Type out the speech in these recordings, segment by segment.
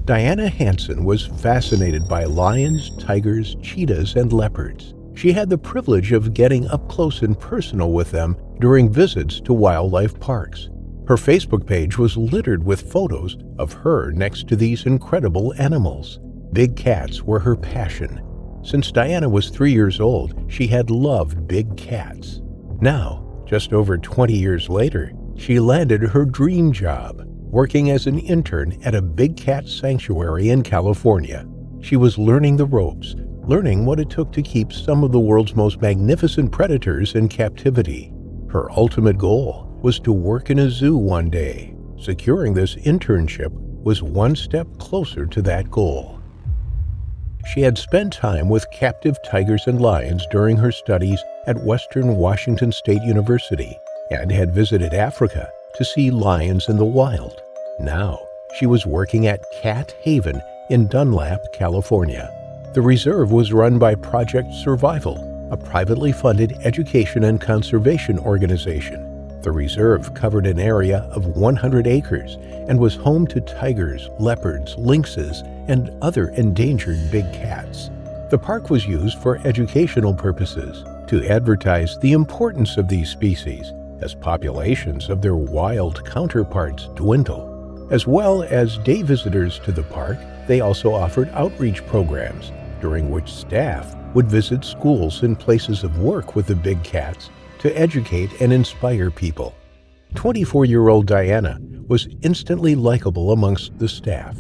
Diana Hansen was fascinated by lions, tigers, cheetahs, and leopards. She had the privilege of getting up close and personal with them during visits to wildlife parks. Her Facebook page was littered with photos of her next to these incredible animals. Big cats were her passion. Since Diana was 3 years old, she had loved big cats. Now, just over 20 years later, she landed her dream job, working as an intern at a big cat sanctuary in California. She was learning the ropes, learning what it took to keep some of the world's most magnificent predators in captivity. Her ultimate goal was to work in a zoo one day. Securing this internship was one step closer to that goal. She had spent time with captive tigers and lions during her studies at Western Washington State University and had visited Africa to see lions in the wild. Now, she was working at Cat Haven in Dunlap, California. The reserve was run by Project Survival, a privately funded education and conservation organization. The reserve covered an area of 100 acres and was home to tigers, leopards, lynxes, and other endangered big cats. The park was used for educational purposes to advertise the importance of these species as populations of their wild counterparts dwindle. As well as day visitors to the park, they also offered outreach programs during which staff would visit schools and places of work with the big cats to educate and inspire people. 24-year-old Diana was instantly likable amongst the staff.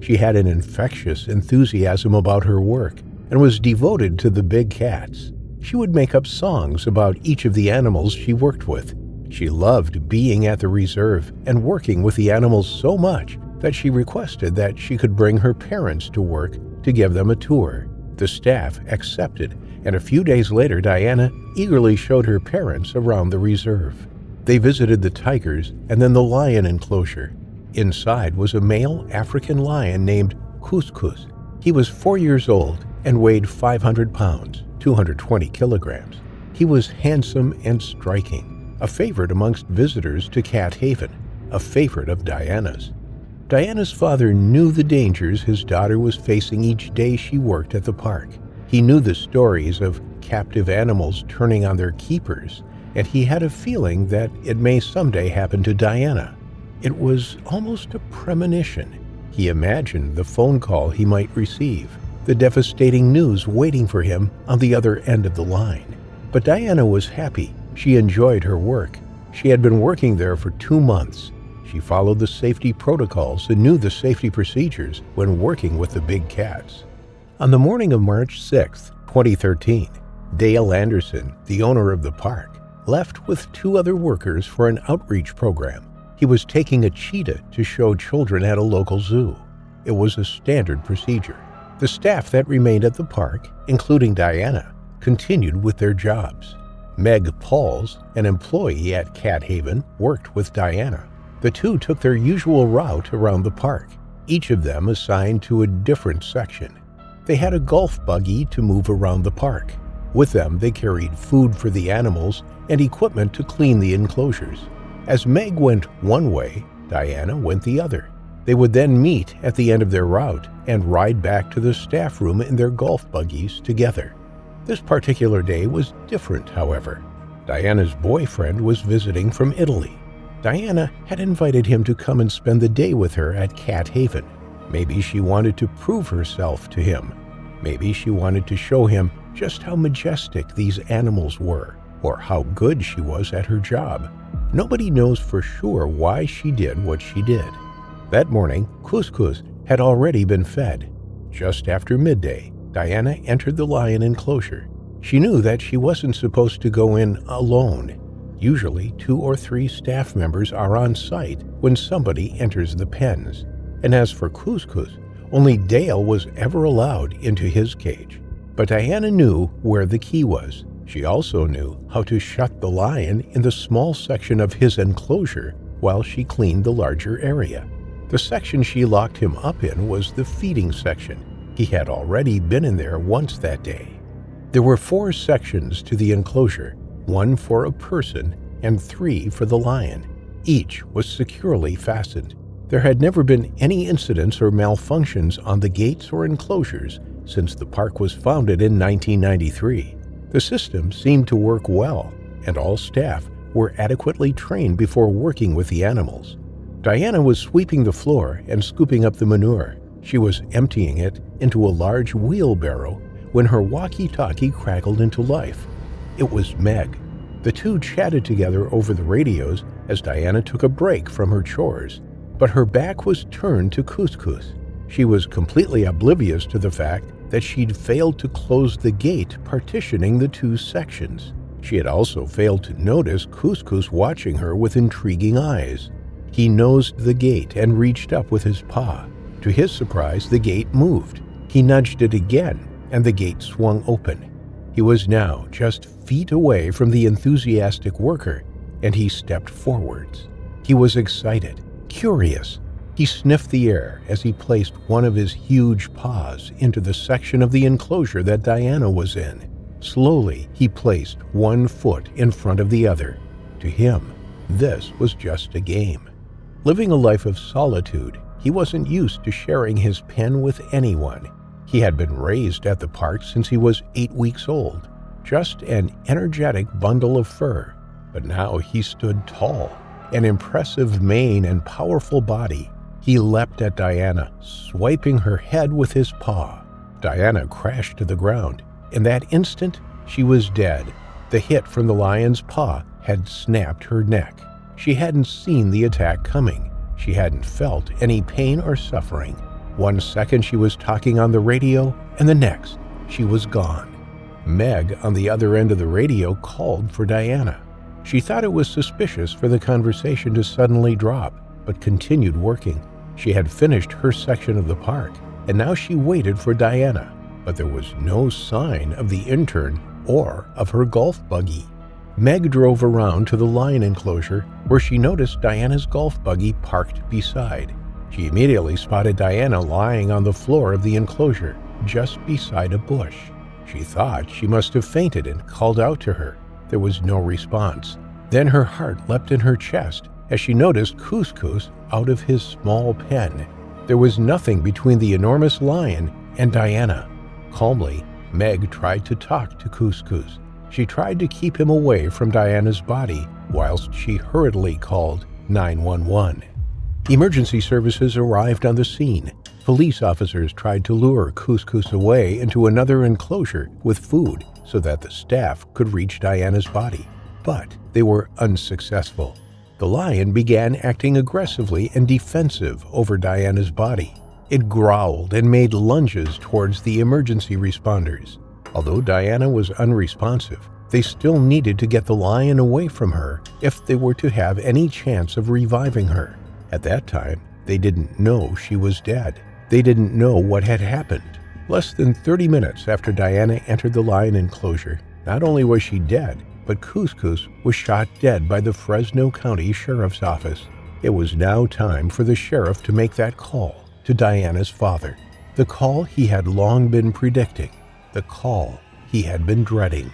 She had an infectious enthusiasm about her work and was devoted to the big cats. She would make up songs about each of the animals she worked with. She loved being at the reserve and working with the animals so much that she requested that she could bring her parents to work to give them a tour. The staff accepted, and a few days later, Diana eagerly showed her parents around the reserve. They visited the tigers and then the lion enclosure. Inside was a male African lion named Couscous. He was 4 years old and weighed 500 pounds, 220 kilograms. He was handsome and striking, a favorite amongst visitors to Cat Haven, a favorite of Diana's. Diana's father knew the dangers his daughter was facing each day she worked at the park. He knew the stories of captive animals turning on their keepers, and he had a feeling that it may someday happen to Diana. It was almost a premonition. He imagined the phone call he might receive, the devastating news waiting for him on the other end of the line. But Diana was happy. She enjoyed her work. She had been working there for 2 months. She followed the safety protocols and knew the safety procedures when working with the big cats. On the morning of March 6, 2013, Dale Anderson, the owner of the park, left with 2 other workers for an outreach program. He was taking a cheetah to show children at a local zoo. It was a standard procedure. The staff that remained at the park, including Diana, continued with their jobs. Meg Pauls, an employee at Cat Haven, worked with Diana. The 2 took their usual route around the park, each of them assigned to a different section. They had a golf buggy to move around the park. With them, they carried food for the animals and equipment to clean the enclosures. As Meg went one way, Diana went the other. They would then meet at the end of their route and ride back to the staff room in their golf buggies together. This particular day was different, however. Diana's boyfriend was visiting from Italy. Diana had invited him to come and spend the day with her at Cat Haven. Maybe she wanted to prove herself to him. Maybe she wanted to show him just how majestic these animals were, or how good she was at her job. Nobody knows for sure why she did what she did. That morning, Couscous had already been fed. Just after midday, Diana entered the lion enclosure. She knew that she wasn't supposed to go in alone. Usually, 2 or 3 staff members are on site when somebody enters the pens. And as for Couscous, only Dale was ever allowed into his cage. But Diana knew where the key was. She also knew how to shut the lion in the small section of his enclosure while she cleaned the larger area. The section she locked him up in was the feeding section. He had already been in there once that day. There were 4 sections to the enclosure, 1 for a person and 3 for the lion. Each was securely fastened. There had never been any incidents or malfunctions on the gates or enclosures since the park was founded in 1993. The system seemed to work well, and all staff were adequately trained before working with the animals. Diana was sweeping the floor and scooping up the manure. She was emptying it into a large wheelbarrow when her walkie-talkie crackled into life. It was Meg. The two chatted together over the radios as Diana took a break from her chores, but her back was turned to Couscous. She was completely oblivious to the fact that she'd failed to close the gate partitioning the two sections. She had also failed to notice Couscous watching her with intriguing eyes. He nosed the gate and reached up with his paw. To his surprise, the gate moved. He nudged it again, and the gate swung open. He was now just feet away from the enthusiastic worker, and he stepped forwards. He was excited, curious. He sniffed the air as he placed one of his huge paws into the section of the enclosure that Diana was in. Slowly, he placed one foot in front of the other. To him, this was just a game. Living a life of solitude, he wasn't used to sharing his pen with anyone. He had been raised at the park since he was 8 weeks old, just an energetic bundle of fur. But now he stood tall, an impressive mane and powerful body. He leapt at Diana, swiping her head with his paw. Diana crashed to the ground. In that instant, she was dead. The hit from the lion's paw had snapped her neck. She hadn't seen the attack coming. She hadn't felt any pain or suffering. 1 second she was talking on the radio, and the next, she was gone. Meg, on the other end of the radio, called for Diana. She thought it was suspicious for the conversation to suddenly drop, but continued working. She had finished her section of the park, and now she waited for Diana, but there was no sign of the intern or of her golf buggy. Meg drove around to the lion enclosure, where she noticed Diana's golf buggy parked beside. She immediately spotted Diana lying on the floor of the enclosure, just beside a bush. She thought she must have fainted and called out to her. There was no response. Then her heart leapt in her chest as she noticed Couscous out of his small pen. There was nothing between the enormous lion and Diana. Calmly, Meg tried to talk to Couscous. She tried to keep him away from Diana's body whilst she hurriedly called 911. Emergency services arrived on the scene. Police officers tried to lure Couscous away into another enclosure with food so that the staff could reach Diana's body, but they were unsuccessful. The lion began acting aggressively and defensive over Diana's body. It growled and made lunges towards the emergency responders. Although Diana was unresponsive, they still needed to get the lion away from her if they were to have any chance of reviving her. At that time, they didn't know she was dead. They didn't know what had happened. Less than 30 minutes after Diana entered the lion enclosure, not only was she dead, but Couscous was shot dead by the Fresno County Sheriff's Office. It was now time for the sheriff to make that call to Diana's father. The call he had long been predicting. The call he had been dreading.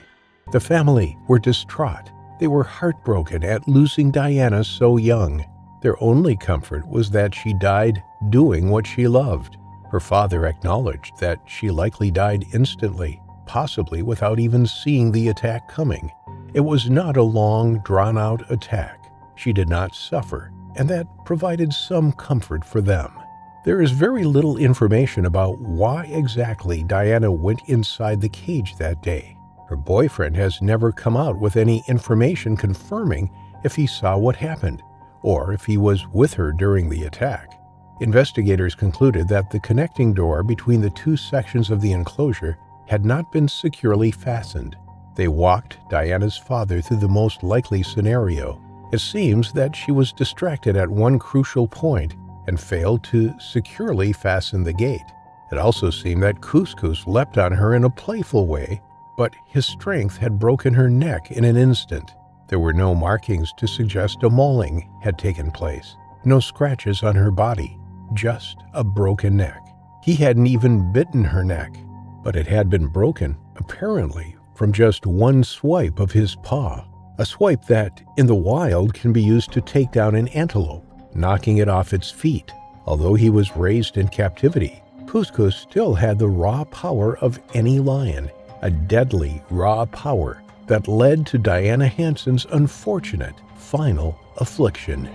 The family were distraught. They were heartbroken at losing Diana so young. Their only comfort was that she died doing what she loved. Her father acknowledged that she likely died instantly, possibly without even seeing the attack coming. It was not a long, drawn-out attack. She did not suffer, and that provided some comfort for them. There is very little information about why exactly Diana went inside the cage that day. Her boyfriend has never come out with any information confirming if he saw what happened, or if he was with her during the attack. Investigators concluded that the connecting door between the two sections of the enclosure had not been securely fastened. They walked Diana's father through the most likely scenario. It seems that she was distracted at one crucial point and failed to securely fasten the gate. It also seemed that Couscous leapt on her in a playful way, but his strength had broken her neck in an instant. There were no markings to suggest a mauling had taken place, no scratches on her body, just a broken neck. He hadn't even bitten her neck, but it had been broken, apparently, from just one swipe of his paw, a swipe that, in the wild, can be used to take down an antelope. knocking it off its feet. Although he was raised in captivity, Cuscus still had the raw power of any lion, a deadly raw power that led to Diana Hansen's unfortunate final affliction.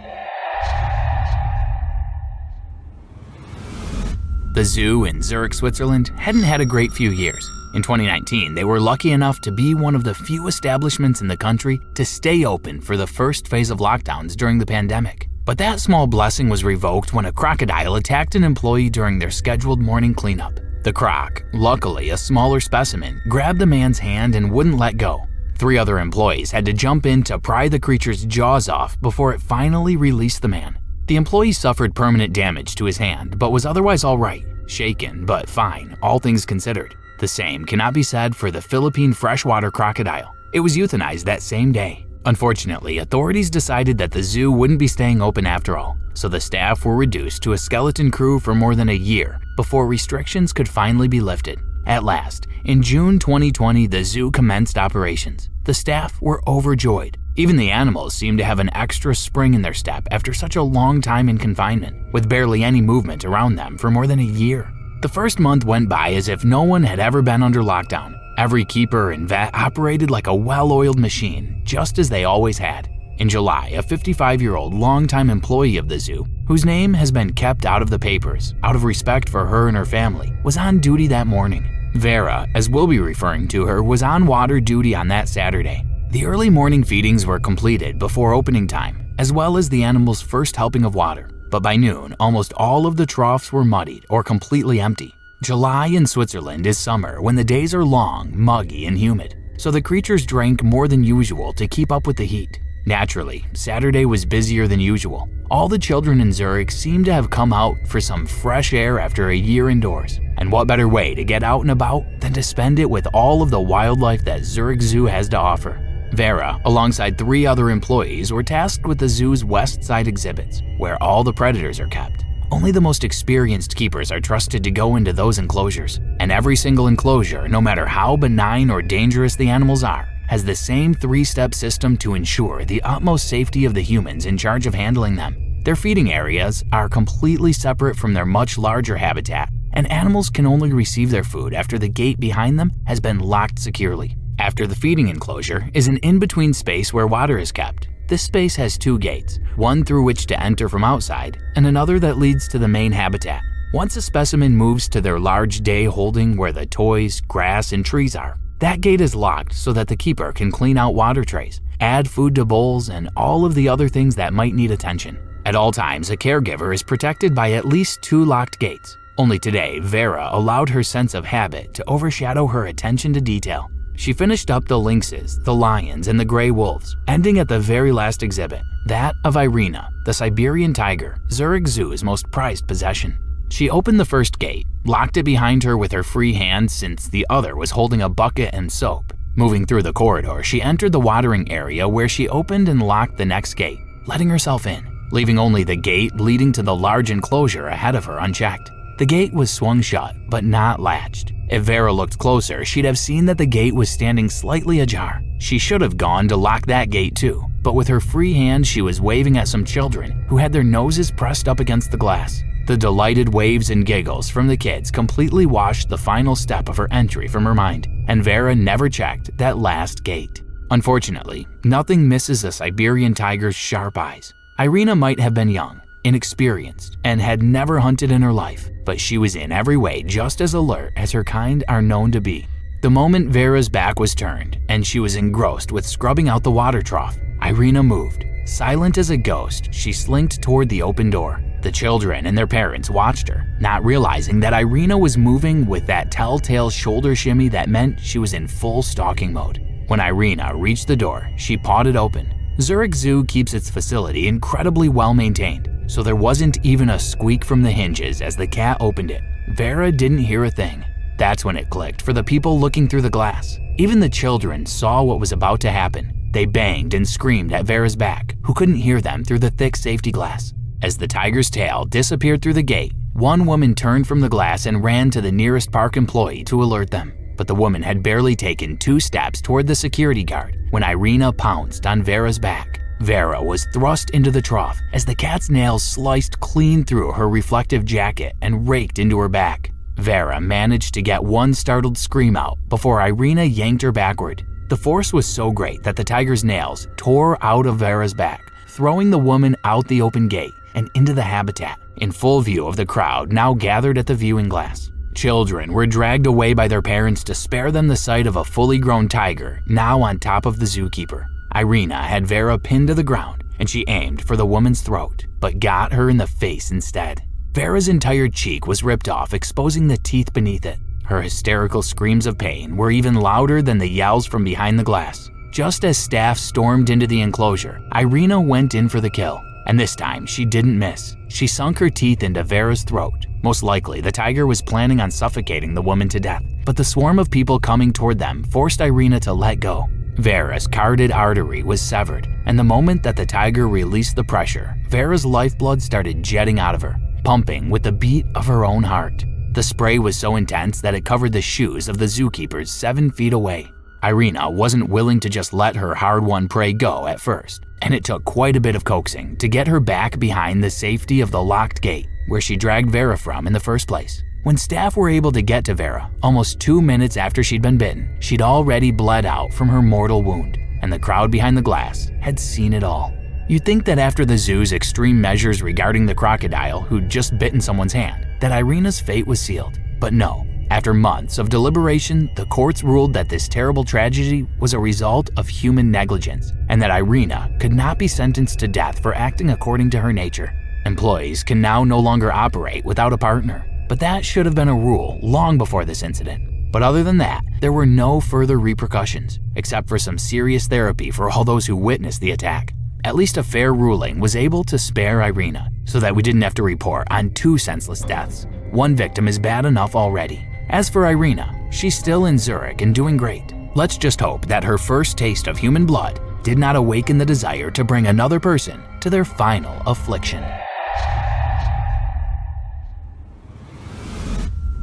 The zoo in Zurich, Switzerland hadn't had a great few years. In 2019, they were lucky enough to be one of the few establishments in the country to stay open for the first phase of lockdowns during the pandemic. But that small blessing was revoked when a crocodile attacked an employee during their scheduled morning cleanup. The croc, luckily a smaller specimen, grabbed the man's hand and wouldn't let go. 3 other employees had to jump in to pry the creature's jaws off before it finally released the man. The employee suffered permanent damage to his hand, but was otherwise all right, shaken but fine, all things considered. The same cannot be said for the Philippine freshwater crocodile. It was euthanized that same day. Unfortunately, authorities decided that the zoo wouldn't be staying open after all, so the staff were reduced to a skeleton crew for more than a year before restrictions could finally be lifted. At last, in June 2020, the zoo commenced operations. The staff were overjoyed. Even the animals seemed to have an extra spring in their step after such a long time in confinement, with barely any movement around them for more than a year. The first month went by as if no one had ever been under lockdown. Every keeper and vet operated like a well-oiled machine, just as they always had. In July, a 55-year-old longtime employee of the zoo, whose name has been kept out of the papers out of respect for her and her family, was on duty that morning. Vera, as we'll be referring to her, was on water duty on that Saturday. The early morning feedings were completed before opening time, as well as the animals' first helping of water. But by noon, almost all of the troughs were muddied or completely empty. July in Switzerland is summer when the days are long, muggy, and humid, so the creatures drank more than usual to keep up with the heat. Naturally, Saturday was busier than usual. All the children in Zurich seemed to have come out for some fresh air after a year indoors. And what better way to get out and about than to spend it with all of the wildlife that Zurich Zoo has to offer? Vera, alongside 3 other employees, were tasked with the zoo's west side exhibits, where all the predators are kept. Only the most experienced keepers are trusted to go into those enclosures, and every single enclosure, no matter how benign or dangerous the animals are, has the same 3-step system to ensure the utmost safety of the humans in charge of handling them. Their feeding areas are completely separate from their much larger habitat, and animals can only receive their food after the gate behind them has been locked securely. After the feeding enclosure is an in-between space where water is kept. This space has 2 gates, one through which to enter from outside, and another that leads to the main habitat. Once a specimen moves to their large day holding where the toys, grass, and trees are, that gate is locked so that the keeper can clean out water trays, add food to bowls, and all of the other things that might need attention. At all times, a caregiver is protected by at least 2 locked gates. Only today, Vera allowed her sense of habit to overshadow her attention to detail. She finished up the lynxes, the lions, and the gray wolves, ending at the very last exhibit, that of Irina, the Siberian tiger, Zurich Zoo's most prized possession. She opened the first gate, locked it behind her with her free hand since the other was holding a bucket and soap. Moving through the corridor, she entered the watering area where she opened and locked the next gate, letting herself in, leaving only the gate leading to the large enclosure ahead of her unchecked. The gate was swung shut, but not latched. If Vera looked closer, she'd have seen that the gate was standing slightly ajar. She should have gone to lock that gate too, but with her free hand she was waving at some children who had their noses pressed up against the glass. The delighted waves and giggles from the kids completely washed the final step of her entry from her mind, and Vera never checked that last gate. Unfortunately, nothing misses a Siberian tiger's sharp eyes. Irina might have been young, inexperienced, and had never hunted in her life, but she was in every way just as alert as her kind are known to be. The moment Vera's back was turned and she was engrossed with scrubbing out the water trough, Irina moved. Silent as a ghost, she slinked toward the open door. The children and their parents watched her, not realizing that Irina was moving with that telltale shoulder shimmy that meant she was in full stalking mode. When Irina reached the door, she pawed it open. Zurich Zoo keeps its facility incredibly well maintained, so there wasn't even a squeak from the hinges as the cat opened it. Vera didn't hear a thing. That's when it clicked for the people looking through the glass. Even the children saw what was about to happen. They banged and screamed at Vera's back, who couldn't hear them through the thick safety glass. As the tiger's tail disappeared through the gate, one woman turned from the glass and ran to the nearest park employee to alert them. But the woman had barely taken 2 steps toward the security guard when Irina pounced on Vera's back. Vera was thrust into the trough as the cat's nails sliced clean through her reflective jacket and raked into her back. Vera managed to get one startled scream out before Irina yanked her backward. The force was so great that the tiger's nails tore out of Vera's back, throwing the woman out the open gate and into the habitat, in full view of the crowd now gathered at the viewing glass. Children were dragged away by their parents to spare them the sight of a fully grown tiger now on top of the zookeeper. Irina had Vera pinned to the ground and she aimed for the woman's throat, but got her in the face instead. Vera's entire cheek was ripped off, exposing the teeth beneath it. Her hysterical screams of pain were even louder than the yells from behind the glass. Just as staff stormed into the enclosure, Irina went in for the kill. And this time, she didn't miss. She sunk her teeth into Vera's throat. Most likely, the tiger was planning on suffocating the woman to death, but the swarm of people coming toward them forced Irina to let go. Vera's carotid artery was severed, and the moment that the tiger released the pressure, Vera's lifeblood started jetting out of her, pumping with the beat of her own heart. The spray was so intense that it covered the shoes of the zookeepers 7 feet away. Irina wasn't willing to just let her hard-won prey go at first, and it took quite a bit of coaxing to get her back behind the safety of the locked gate where she dragged Vera from in the first place. When staff were able to get to Vera, almost 2 minutes after she'd been bitten, she'd already bled out from her mortal wound, and the crowd behind the glass had seen it all. You'd think that after the zoo's extreme measures regarding the crocodile who'd just bitten someone's hand, that Irina's fate was sealed. But no. After months of deliberation, the courts ruled that this terrible tragedy was a result of human negligence, and that Irina could not be sentenced to death for acting according to her nature. Employees can now no longer operate without a partner, but that should have been a rule long before this incident. But other than that, there were no further repercussions, except for some serious therapy for all those who witnessed the attack. At least a fair ruling was able to spare Irina, so that we didn't have to report on 2 senseless deaths. One victim is bad enough already. As for Irina, she's still in Zurich and doing great. Let's just hope that her first taste of human blood did not awaken the desire to bring another person to their final affliction.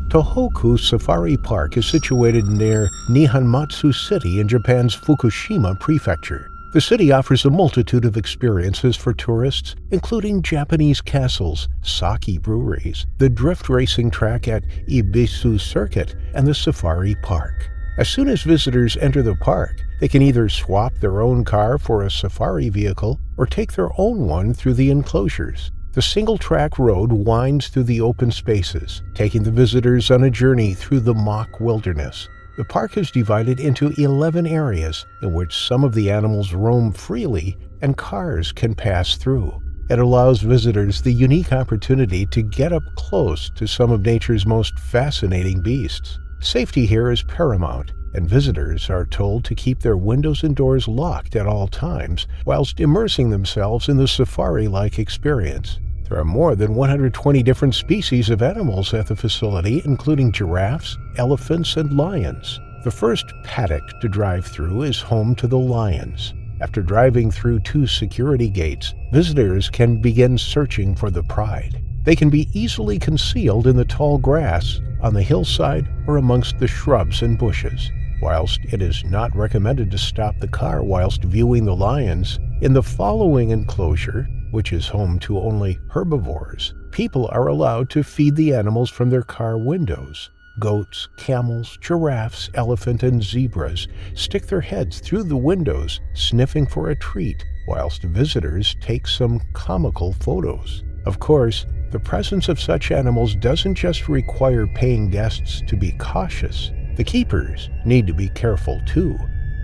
Tohoku Safari Park is situated near Nihonmatsu City in Japan's Fukushima Prefecture. The city offers a multitude of experiences for tourists, including Japanese castles, sake breweries, the drift racing track at Ibisu Circuit, and the safari park. As soon as visitors enter the park, they can either swap their own car for a safari vehicle or take their own one through the enclosures. The single-track road winds through the open spaces, taking the visitors on a journey through the mock wilderness. The park is divided into 11 areas in which some of the animals roam freely and cars can pass through. It allows visitors the unique opportunity to get up close to some of nature's most fascinating beasts. Safety here is paramount, and visitors are told to keep their windows and doors locked at all times whilst immersing themselves in the safari-like experience. There are more than 120 different species of animals at the facility, including giraffes, elephants, and lions. The first paddock to drive through is home to the lions. After driving through 2 security gates, visitors can begin searching for the pride. They can be easily concealed in the tall grass, on the hillside, or amongst the shrubs and bushes. Whilst it is not recommended to stop the car whilst viewing the lions, in the following enclosure, which is home to only herbivores, people are allowed to feed the animals from their car windows. Goats, camels, giraffes, elephant, and zebras stick their heads through the windows, sniffing for a treat, whilst visitors take some comical photos. Of course, the presence of such animals doesn't just require paying guests to be cautious. The keepers need to be careful too.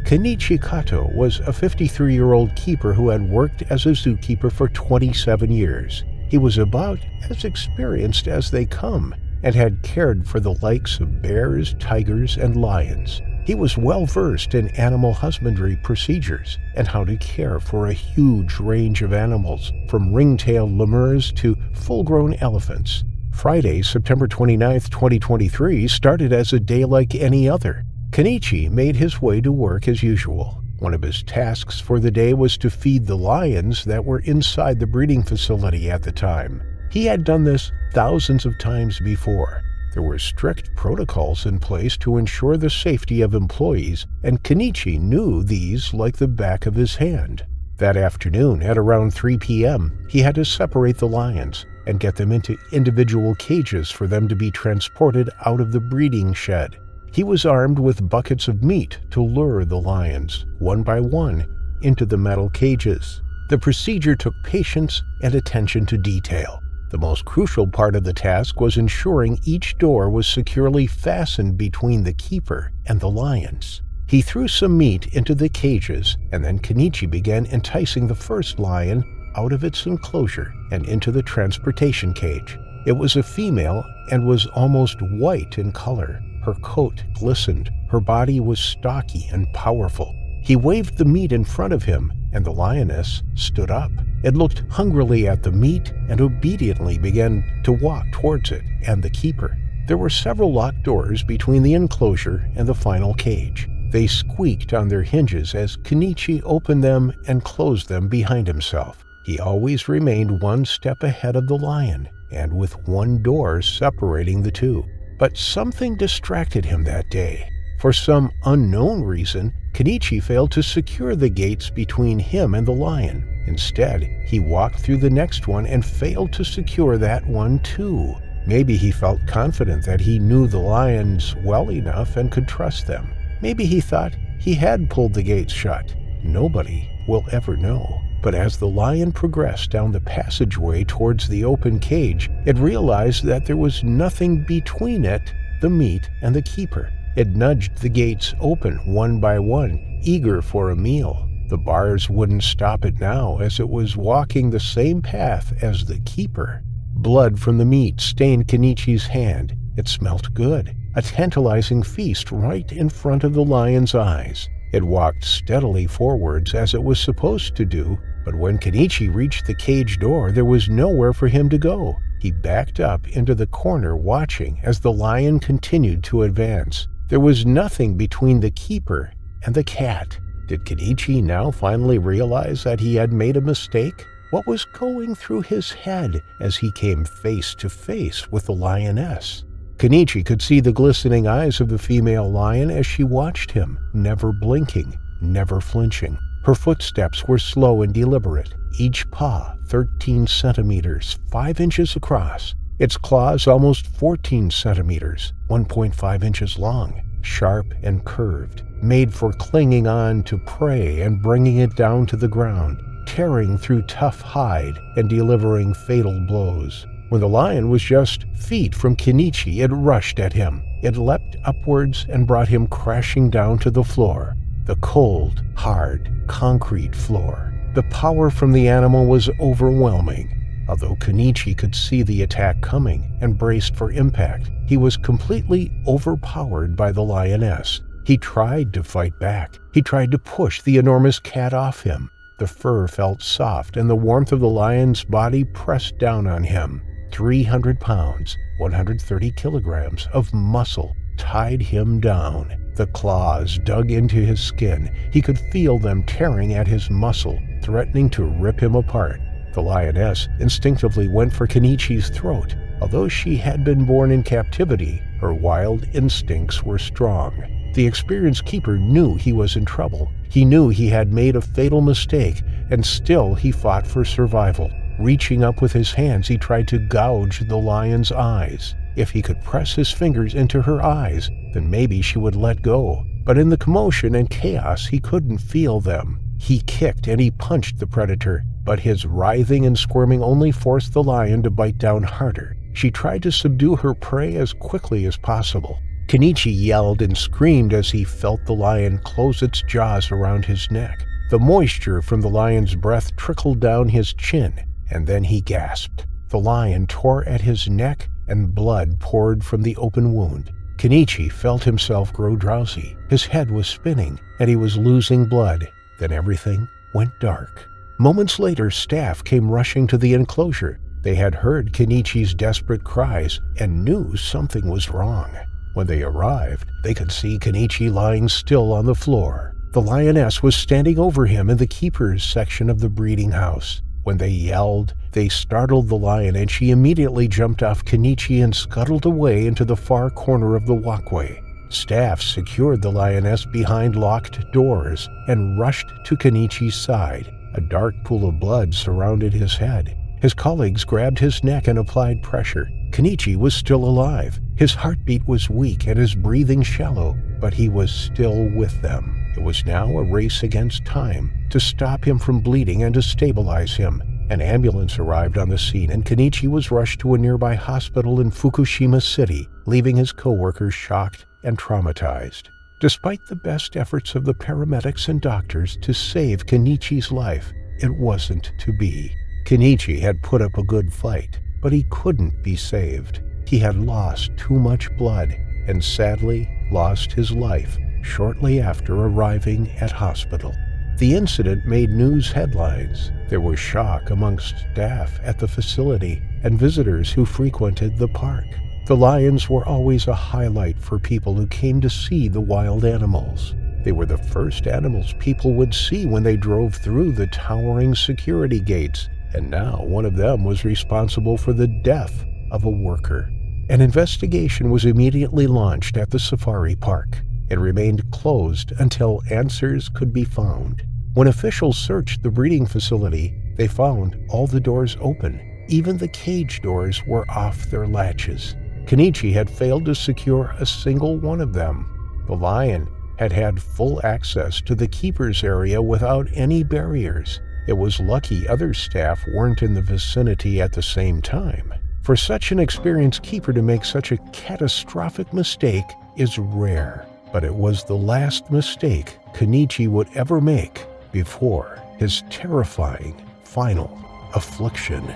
Kenichi Kato was a 53-year-old keeper who had worked as a zookeeper for 27 years. He was about as experienced as they come and had cared for the likes of bears, tigers, and lions. He was well-versed in animal husbandry procedures and how to care for a huge range of animals, from ring-tailed lemurs to full-grown elephants. Friday, September 29, 2023, started as a day like any other. Kenichi made his way to work as usual. One of his tasks for the day was to feed the lions that were inside the breeding facility at the time. He had done this thousands of times before. There were strict protocols in place to ensure the safety of employees, and Kenichi knew these like the back of his hand. That afternoon, at around 3 p.m., he had to separate the lions and get them into individual cages for them to be transported out of the breeding shed. He was armed with buckets of meat to lure the lions, one by one, into the metal cages. The procedure took patience and attention to detail. The most crucial part of the task was ensuring each door was securely fastened between the keeper and the lions. He threw some meat into the cages, and then Kenichi began enticing the first lion out of its enclosure and into the transportation cage. It was a female and was almost white in color. Her coat glistened. Her body was stocky and powerful. He waved the meat in front of him, and the lioness stood up. It looked hungrily at the meat and obediently began to walk towards it and the keeper. There were several locked doors between the enclosure and the final cage. They squeaked on their hinges as Kenichi opened them and closed them behind himself. He always remained one step ahead of the lion, and with one door separating the two. But something distracted him that day. For some unknown reason, Kenichi failed to secure the gates between him and the lion. Instead, he walked through the next one and failed to secure that one too. Maybe he felt confident that he knew the lions well enough and could trust them. Maybe he thought he had pulled the gates shut. Nobody will ever know. But as the lion progressed down the passageway towards the open cage, it realized that there was nothing between it, the meat, and the keeper. It nudged the gates open one by one, eager for a meal. The bars wouldn't stop it now, as it was walking the same path as the keeper. Blood from the meat stained Kenichi's hand. It smelt good, a tantalizing feast right in front of the lion's eyes. It walked steadily forwards as it was supposed to do, but when Kenichi reached the cage door, there was nowhere for him to go. He backed up into the corner, watching as the lion continued to advance. There was nothing between the keeper and the cat. Did Kenichi now finally realize that he had made a mistake? What was going through his head as he came face to face with the lioness? Kenichi could see the glistening eyes of the female lion as she watched him, never blinking, never flinching. Her footsteps were slow and deliberate, each paw 13 centimeters, 5 inches across. Its claws almost 14 centimeters, 1.5 inches long, sharp and curved, made for clinging on to prey and bringing it down to the ground, tearing through tough hide and delivering fatal blows. When the lion was just feet from Kenichi, it rushed at him. It leapt upwards and brought him crashing down to the floor, the cold, hard, concrete floor. The power from the animal was overwhelming. Although Kenichi could see the attack coming and braced for impact, he was completely overpowered by the lioness. He tried to fight back. He tried to push the enormous cat off him. The fur felt soft, and the warmth of the lion's body pressed down on him. 300 pounds, 130 kilograms of muscle tied him down. The claws dug into his skin. He could feel them tearing at his muscle, threatening to rip him apart. The lioness instinctively went for Kenichi's throat. Although she had been born in captivity, her wild instincts were strong. The experienced keeper knew he was in trouble. He knew he had made a fatal mistake, and still he fought for survival. Reaching up with his hands, he tried to gouge the lion's eyes. If he could press his fingers into her eyes, then maybe she would let go. But in the commotion and chaos, he couldn't feel them. He kicked and he punched the predator, but his writhing and squirming only forced the lion to bite down harder. She tried to subdue her prey as quickly as possible. Kenichi yelled and screamed as he felt the lion close its jaws around his neck. The moisture from the lion's breath trickled down his chin, and then he gasped. The lion tore at his neck, and blood poured from the open wound. Kenichi felt himself grow drowsy. His head was spinning, and he was losing blood. Then everything went dark. Moments later, staff came rushing to the enclosure. They had heard Kenichi's desperate cries and knew something was wrong. When they arrived, they could see Kenichi lying still on the floor. The lioness was standing over him in the keeper's section of the breeding house. When they yelled, they startled the lion, and she immediately jumped off Kenichi and scuttled away into the far corner of the walkway. Staff secured the lioness behind locked doors and rushed to Kenichi's side. A dark pool of blood surrounded his head. His colleagues grabbed his neck and applied pressure. Kenichi was still alive. His heartbeat was weak and his breathing shallow, but he was still with them. It was now a race against time to stop him from bleeding and to stabilize him. An ambulance arrived on the scene and Kenichi was rushed to a nearby hospital in Fukushima City, leaving his coworkers shocked and traumatized. Despite the best efforts of the paramedics and doctors to save Kenichi's life, it wasn't to be. Kenichi had put up a good fight, but he couldn't be saved. He had lost too much blood and sadly lost his life shortly after arriving at hospital. The incident made news headlines. There was shock amongst staff at the facility and visitors who frequented the park. The lions were always a highlight for people who came to see the wild animals. They were the first animals people would see when they drove through the towering security gates, and now one of them was responsible for the death of a worker. An investigation was immediately launched at the safari park. It remained closed until answers could be found. When officials searched the breeding facility, they found all the doors open. Even the cage doors were off their latches. Kenichi had failed to secure a single one of them. The lion had had full access to the keeper's area without any barriers. It was lucky other staff weren't in the vicinity at the same time. For such an experienced keeper to make such a catastrophic mistake is rare, but it was the last mistake Kenichi would ever make before his terrifying final affliction.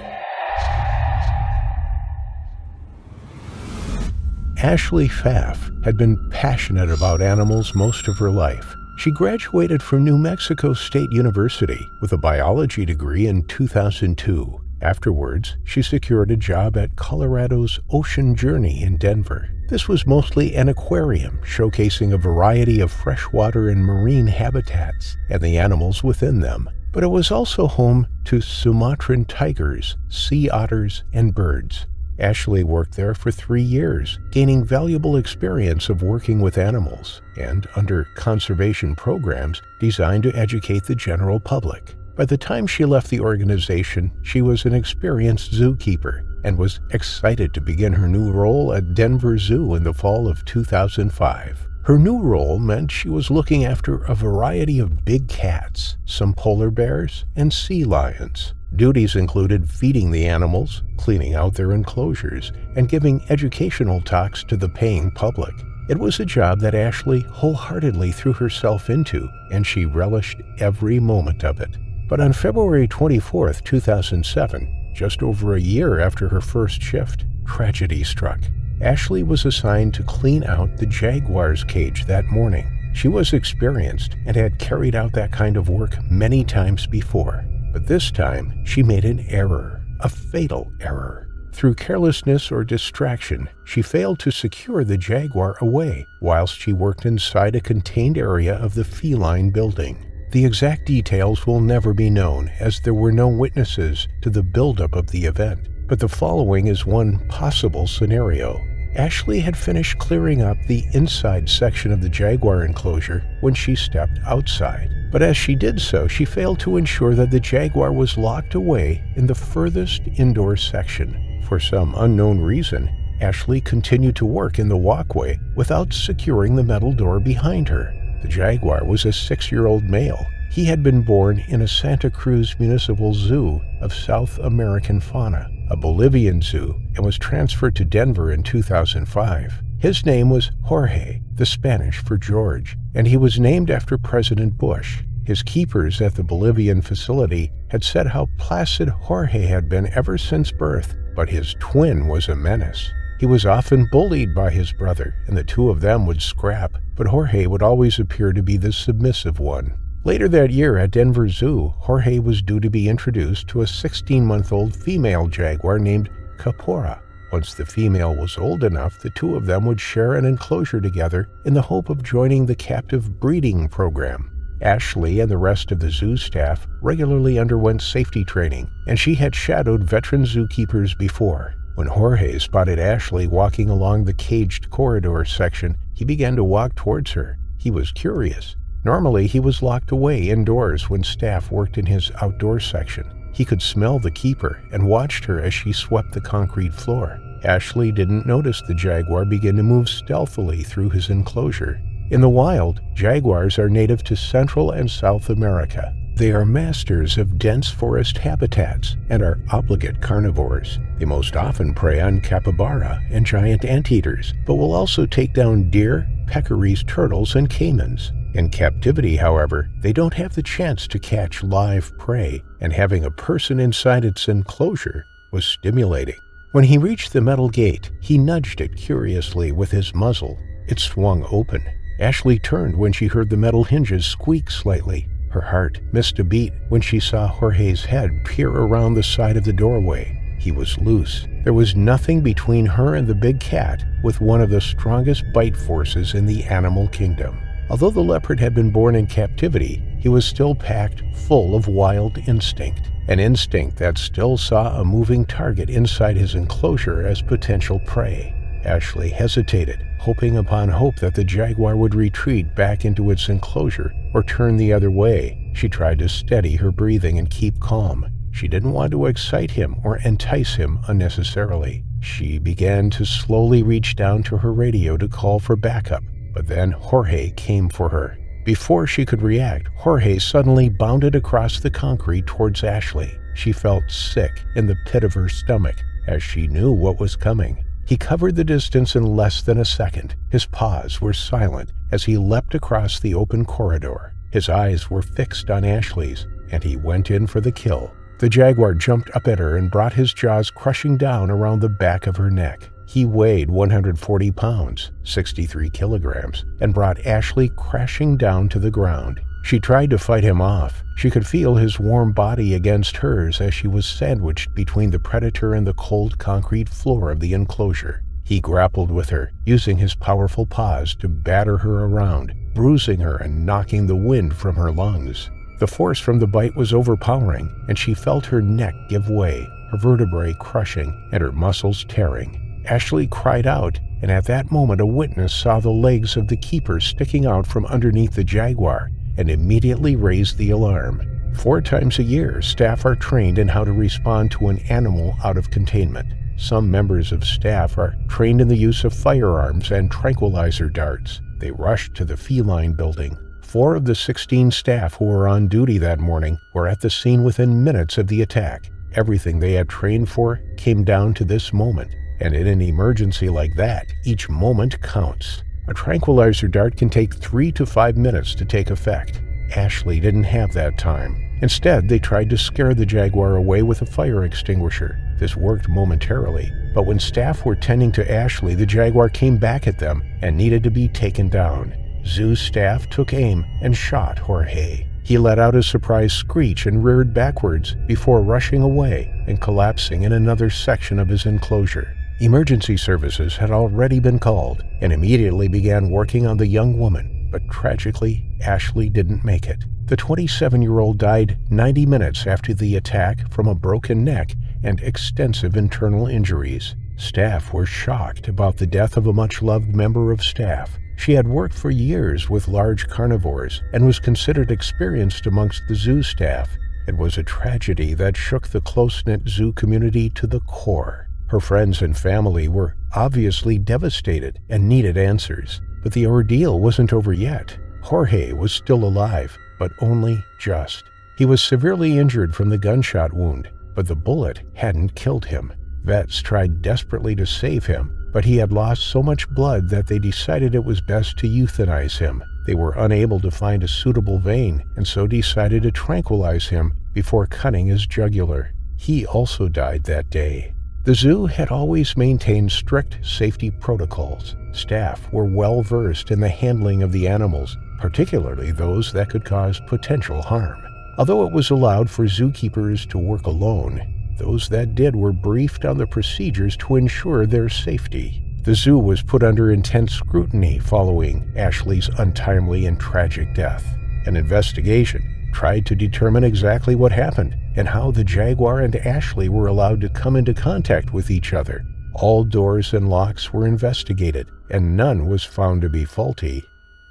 Ashley Pfaff had been passionate about animals most of her life. She graduated from New Mexico State University with a biology degree in 2002. Afterwards, she secured a job at Colorado's Ocean Journey in Denver. This was mostly an aquarium showcasing a variety of freshwater and marine habitats and the animals within them. But it was also home to Sumatran tigers, sea otters, and birds. Ashley worked there for 3 years, gaining valuable experience of working with animals and under conservation programs designed to educate the general public. By the time she left the organization, she was an experienced zookeeper and was excited to begin her new role at Denver Zoo in the fall of 2005. Her new role meant she was looking after a variety of big cats, some polar bears, and sea lions. Duties included feeding the animals, cleaning out their enclosures, and giving educational talks to the paying public. It was a job that Ashley wholeheartedly threw herself into, and she relished every moment of it. But on February 24, 2007, just over a year after her first shift, tragedy struck. Ashley was assigned to clean out the jaguar's cage that morning. She was experienced and had carried out that kind of work many times before. But this time, she made an error, a fatal error. Through carelessness or distraction, she failed to secure the jaguar away whilst she worked inside a contained area of the feline building. The exact details will never be known, as there were no witnesses to the buildup of the event, but the following is one possible scenario. Ashley had finished clearing up the inside section of the jaguar enclosure when she stepped outside. But as she did so, she failed to ensure that the jaguar was locked away in the furthest indoor section. For some unknown reason, Ashley continued to work in the walkway without securing the metal door behind her. The jaguar was a 6-year-old male. He had been born in a Santa Cruz Municipal Zoo of South American fauna, a Bolivian zoo, and was transferred to Denver in 2005. His name was Jorge, the Spanish for George, and he was named after President Bush. His keepers at the Bolivian facility had said how placid Jorge had been ever since birth, but his twin was a menace. He was often bullied by his brother, and the two of them would scrap, but Jorge would always appear to be the submissive one. Later that year at Denver Zoo, Jorge was due to be introduced to a 16-month-old female jaguar named Capora. Once the female was old enough, the two of them would share an enclosure together in the hope of joining the captive breeding program. Ashley and the rest of the zoo staff regularly underwent safety training, and she had shadowed veteran zookeepers before. When Jorge spotted Ashley walking along the caged corridor section, he began to walk towards her. He was curious. Normally, he was locked away indoors when staff worked in his outdoor section. He could smell the keeper and watched her as she swept the concrete floor. Ashley didn't notice the jaguar begin to move stealthily through his enclosure. In the wild, jaguars are native to Central and South America. They are masters of dense forest habitats and are obligate carnivores. They most often prey on capybara and giant anteaters, but will also take down deer, peccaries, turtles, and caimans. In captivity, however, they don't have the chance to catch live prey, and having a person inside its enclosure was stimulating. When he reached the metal gate, he nudged it curiously with his muzzle. It swung open. Ashley turned when she heard the metal hinges squeak slightly. Her heart missed a beat when she saw Jorge's head peer around the side of the doorway. He was loose. There was nothing between her and the big cat, with one of the strongest bite forces in the animal kingdom. Although the leopard had been born in captivity, he was still packed full of wild instinct, an instinct that still saw a moving target inside his enclosure as potential prey. Ashley hesitated, hoping upon hope that the jaguar would retreat back into its enclosure or turn the other way. She tried to steady her breathing and keep calm. She didn't want to excite him or entice him unnecessarily. She began to slowly reach down to her radio to call for backup, but then Jorge came for her. Before she could react, Jorge suddenly bounded across the concrete towards Ashley. She felt sick in the pit of her stomach as she knew what was coming. He covered the distance in less than a second. His paws were silent as he leapt across the open corridor. His eyes were fixed on Ashley's, and he went in for the kill. The jaguar jumped up at her and brought his jaws crushing down around the back of her neck. He weighed 140 pounds, 63 kilograms, and brought Ashley crashing down to the ground. She tried to fight him off. She could feel his warm body against hers as she was sandwiched between the predator and the cold concrete floor of the enclosure. He grappled with her, using his powerful paws to batter her around, bruising her and knocking the wind from her lungs. The force from the bite was overpowering, and she felt her neck give way, her vertebrae crushing and her muscles tearing. Ashley cried out, and at that moment a witness saw the legs of the keeper sticking out from underneath the jaguar and immediately raised the alarm. 4 times a year, staff are trained in how to respond to an animal out of containment. Some members of staff are trained in the use of firearms and tranquilizer darts. They rushed to the feline building. 4 of the 16 staff who were on duty that morning were at the scene within minutes of the attack. Everything they had trained for came down to this moment, and in an emergency like that, each moment counts. A tranquilizer dart can take 3 to 5 minutes to take effect. Ashley didn't have that time. Instead, they tried to scare the jaguar away with a fire extinguisher. This worked momentarily, but when staff were tending to Ashley, the jaguar came back at them and needed to be taken down. Zoo staff took aim and shot Jorge. He let out a surprised screech and reared backwards before rushing away and collapsing in another section of his enclosure. Emergency services had already been called and immediately began working on the young woman, but tragically, Ashley didn't make it. The 27-year-old died 90 minutes after the attack from a broken neck and extensive internal injuries. Staff were shocked about the death of a much-loved member of staff. She had worked for years with large carnivores and was considered experienced amongst the zoo staff. It was a tragedy that shook the close-knit zoo community to the core. Her friends and family were obviously devastated and needed answers, but the ordeal wasn't over yet. Jorge was still alive, but only just. He was severely injured from the gunshot wound, but the bullet hadn't killed him. Vets tried desperately to save him, but he had lost so much blood that they decided it was best to euthanize him. They were unable to find a suitable vein, and so decided to tranquilize him before cutting his jugular. He also died that day. The zoo had always maintained strict safety protocols. Staff were well versed in the handling of the animals, particularly those that could cause potential harm. Although it was allowed for zookeepers to work alone, those that did were briefed on the procedures to ensure their safety. The zoo was put under intense scrutiny following Ashley's untimely and tragic death. An investigation tried to determine exactly what happened and how the jaguar and Ashley were allowed to come into contact with each other. All doors and locks were investigated, and none was found to be faulty.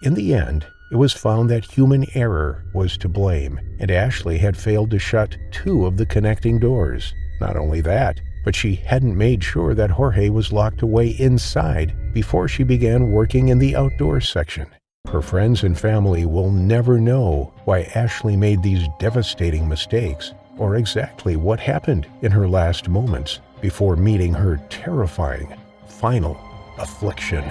In the end, it was found that human error was to blame, and Ashley had failed to shut 2 of the connecting doors. Not only that, but she hadn't made sure that Jorge was locked away inside before she began working in the outdoor section. Her friends and family will never know why Ashley made these devastating mistakes, or exactly what happened in her last moments before meeting her terrifying final affliction.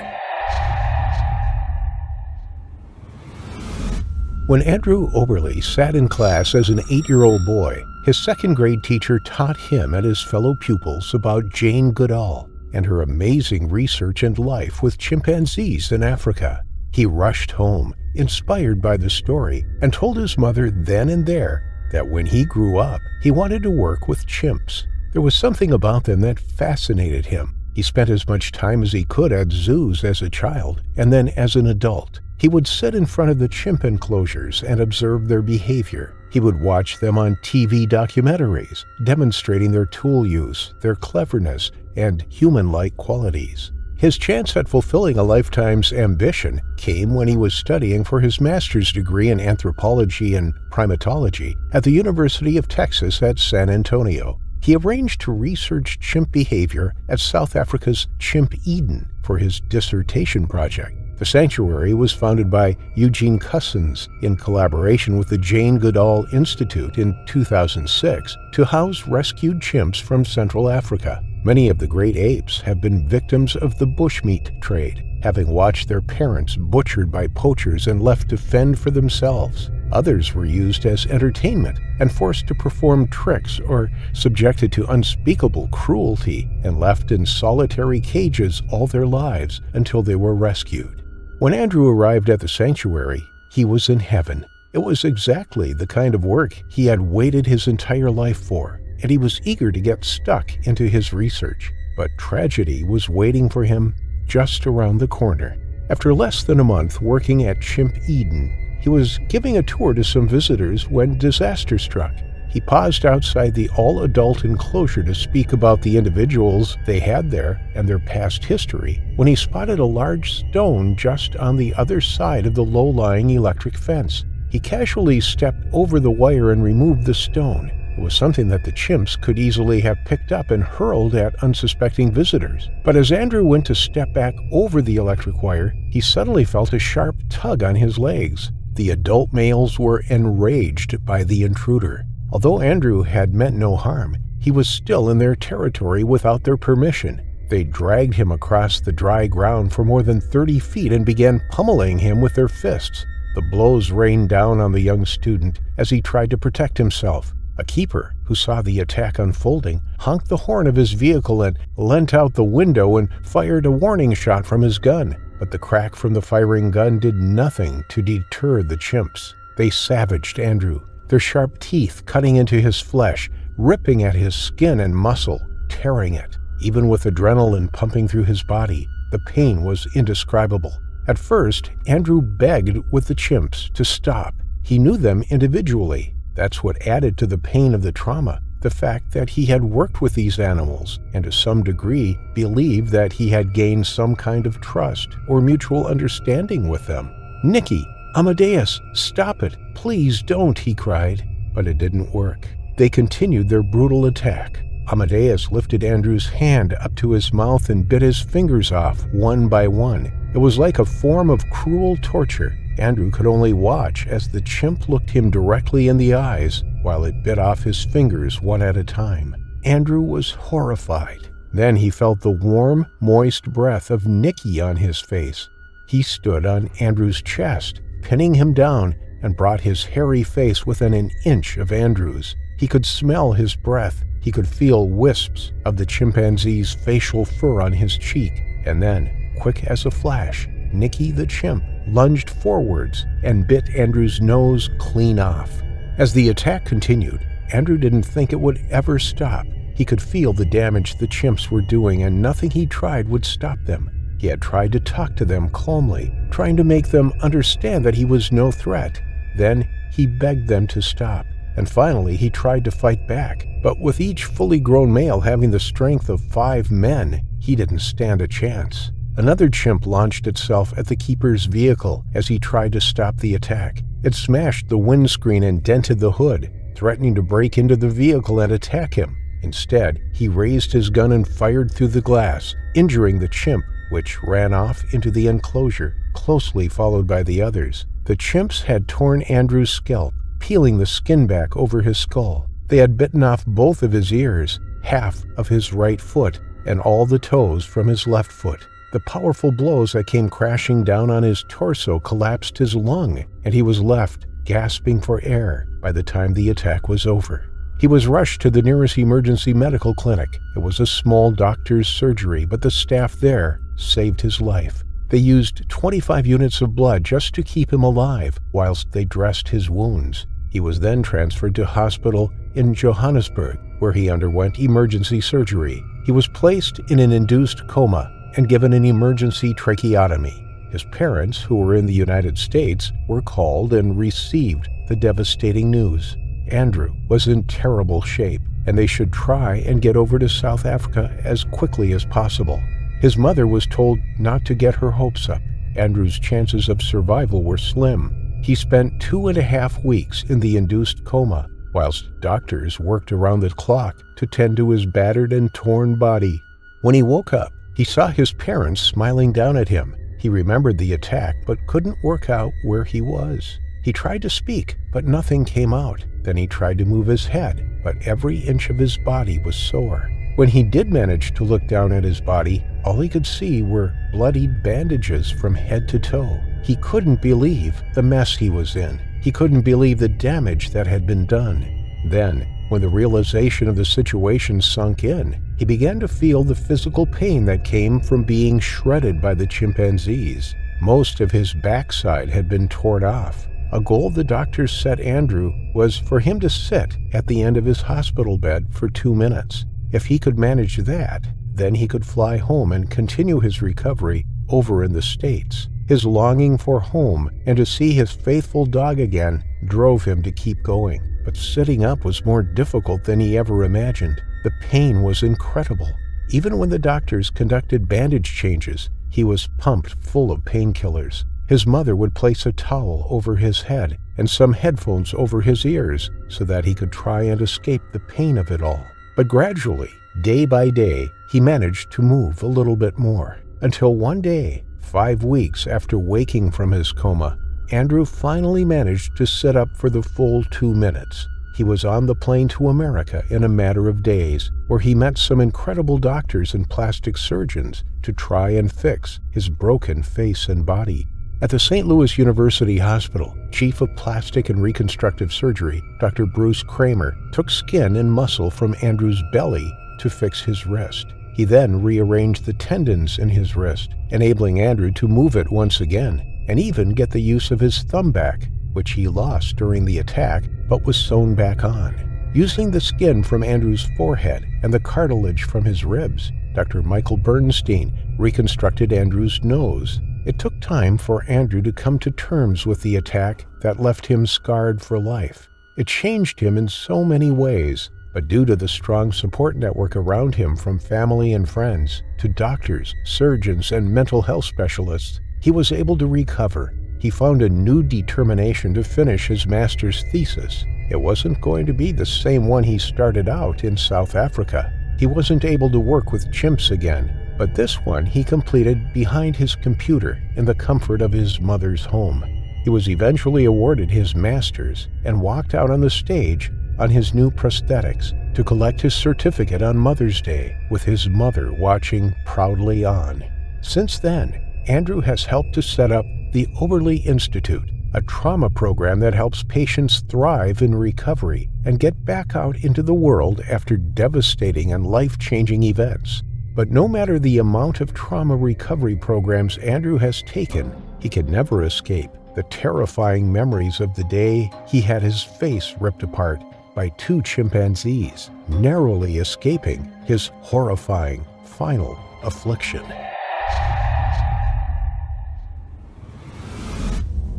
When Andrew Oberle sat in class as an 8-year-old boy, his second-grade teacher taught him and his fellow pupils about Jane Goodall and her amazing research and life with chimpanzees in Africa. He rushed home, inspired by the story, and told his mother then and there that when he grew up, he wanted to work with chimps. There was something about them that fascinated him. He spent as much time as he could at zoos as a child, and then as an adult. He would sit in front of the chimp enclosures and observe their behavior. He would watch them on TV documentaries, demonstrating their tool use, their cleverness, and human-like qualities. His chance at fulfilling a lifetime's ambition came when he was studying for his master's degree in anthropology and primatology at the University of Texas at San Antonio. He arranged to research chimp behavior at South Africa's Chimp Eden for his dissertation project. The sanctuary was founded by Eugene Cussons in collaboration with the Jane Goodall Institute in 2006 to house rescued chimps from Central Africa. Many of the great apes have been victims of the bushmeat trade, having watched their parents butchered by poachers and left to fend for themselves. Others were used as entertainment and forced to perform tricks or subjected to unspeakable cruelty and left in solitary cages all their lives until they were rescued. When Andrew arrived at the sanctuary, he was in heaven. It was exactly the kind of work he had waited his entire life for, and he was eager to get stuck into his research. But tragedy was waiting for him just around the corner. After less than a month working at Chimp Eden, he was giving a tour to some visitors when disaster struck. He paused outside the all-adult enclosure to speak about the individuals they had there and their past history when he spotted a large stone just on the other side of the low-lying electric fence. He casually stepped over the wire and removed the stone. It was something that the chimps could easily have picked up and hurled at unsuspecting visitors. But as Andrew went to step back over the electric wire, he suddenly felt a sharp tug on his legs. The adult males were enraged by the intruder. Although Andrew had meant no harm, he was still in their territory without their permission. They dragged him across the dry ground for more than 30 feet and began pummeling him with their fists. The blows rained down on the young student as he tried to protect himself. A keeper, who saw the attack unfolding, honked the horn of his vehicle and leant out the window and fired a warning shot from his gun. But the crack from the firing gun did nothing to deter the chimps. They savaged Andrew, their sharp teeth cutting into his flesh, ripping at his skin and muscle, tearing it. Even with adrenaline pumping through his body, the pain was indescribable. At first, Andrew begged with the chimps to stop. He knew them individually. That's what added to the pain of the trauma, the fact that he had worked with these animals and to some degree believed that he had gained some kind of trust or mutual understanding with them. "Nicky, Amadeus, stop it! Please don't!" he cried. But it didn't work. They continued their brutal attack. Amadeus lifted Andrew's hand up to his mouth and bit his fingers off one by one. It was like a form of cruel torture. Andrew could only watch as the chimp looked him directly in the eyes while it bit off his fingers one at a time. Andrew was horrified. Then he felt the warm, moist breath of Nicky on his face. He stood on Andrew's chest, pinning him down, and brought his hairy face within an inch of Andrew's. He could smell his breath. He could feel wisps of the chimpanzee's facial fur on his cheek. And then, quick as a flash, Nicky the chimp lunged forwards and bit Andrew's nose clean off. As the attack continued, Andrew didn't think it would ever stop. He could feel the damage the chimps were doing, and nothing he tried would stop them. He had tried to talk to them calmly, trying to make them understand that he was no threat. Then he begged them to stop, and finally he tried to fight back. But with each fully grown male having the strength of 5 men, he didn't stand a chance. Another chimp launched itself at the keeper's vehicle as he tried to stop the attack. It smashed the windscreen and dented the hood, threatening to break into the vehicle and attack him. Instead, he raised his gun and fired through the glass, injuring the chimp, which ran off into the enclosure, closely followed by the others. The chimps had torn Andrew's scalp, peeling the skin back over his skull. They had bitten off both of his ears, half of his right foot, and all the toes from his left foot. The powerful blows that came crashing down on his torso collapsed his lung, and he was left gasping for air by the time the attack was over. He was rushed to the nearest emergency medical clinic. It was a small doctor's surgery, but the staff there saved his life. They used 25 units of blood just to keep him alive whilst they dressed his wounds. He was then transferred to hospital in Johannesburg, where he underwent emergency surgery. He was placed in an induced coma and given an emergency tracheotomy. His parents, who were in the United States, were called and received the devastating news. Andrew was in terrible shape, and they should try and get over to South Africa as quickly as possible. His mother was told not to get her hopes up. Andrew's chances of survival were slim. He spent 2.5 weeks in the induced coma, whilst doctors worked around the clock to tend to his battered and torn body. When he woke up, he saw his parents smiling down at him. He remembered the attack, but couldn't work out where he was. He tried to speak, but nothing came out. Then he tried to move his head, but every inch of his body was sore. When he did manage to look down at his body, all he could see were bloodied bandages from head to toe. He couldn't believe the mess he was in. He couldn't believe the damage that had been done. Then, when the realization of the situation sunk in, he began to feel the physical pain that came from being shredded by the chimpanzees. Most of his backside had been torn off. A goal the doctors set Andrew was for him to sit at the end of his hospital bed for 2 minutes. If he could manage that, then he could fly home and continue his recovery over in the States. His longing for home and to see his faithful dog again drove him to keep going. But sitting up was more difficult than he ever imagined. The pain was incredible. Even when the doctors conducted bandage changes, he was pumped full of painkillers. His mother would place a towel over his head and some headphones over his ears so that he could try and escape the pain of it all. But gradually, day by day, he managed to move a little bit more, until one day, 5 weeks after waking from his coma, Andrew finally managed to sit up for the full 2 minutes. He was on the plane to America in a matter of days, where he met some incredible doctors and plastic surgeons to try and fix his broken face and body. At the St. Louis University Hospital, Chief of Plastic and Reconstructive Surgery, Dr. Bruce Kramer, took skin and muscle from Andrew's belly to fix his wrist. He then rearranged the tendons in his wrist, enabling Andrew to move it once again, and even get the use of his thumb back, which he lost during the attack but was sewn back on. Using the skin from Andrew's forehead and the cartilage from his ribs, Dr. Michael Bernstein reconstructed Andrew's nose. It took time for Andrew to come to terms with the attack that left him scarred for life. It changed him in so many ways, but due to the strong support network around him from family and friends, to doctors, surgeons, and mental health specialists, he was able to recover. He found a new determination to finish his master's thesis. It wasn't going to be the same one he started out in South Africa. He wasn't able to work with chimps again, but this one he completed behind his computer in the comfort of his mother's home. He was eventually awarded his master's and walked out on the stage on his new prosthetics to collect his certificate on Mother's Day, with his mother watching proudly on. Since then, Andrew has helped to set up the Oberle Institute, a trauma program that helps patients thrive in recovery and get back out into the world after devastating and life-changing events. But no matter the amount of trauma recovery programs Andrew has taken, he could never escape the terrifying memories of the day he had his face ripped apart by 2 chimpanzees, narrowly escaping his horrifying final affliction.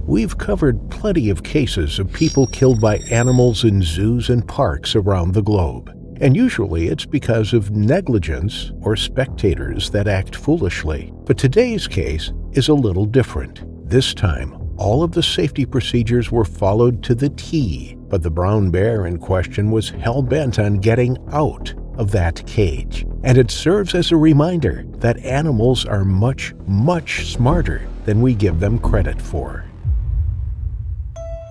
We've covered plenty of cases of people killed by animals in zoos and parks around the globe. And usually it's because of negligence or spectators that act foolishly. But today's case is a little different. This time, all of the safety procedures were followed to the T, but the brown bear in question was hell-bent on getting out of that cage. And it serves as a reminder that animals are much, much smarter than we give them credit for.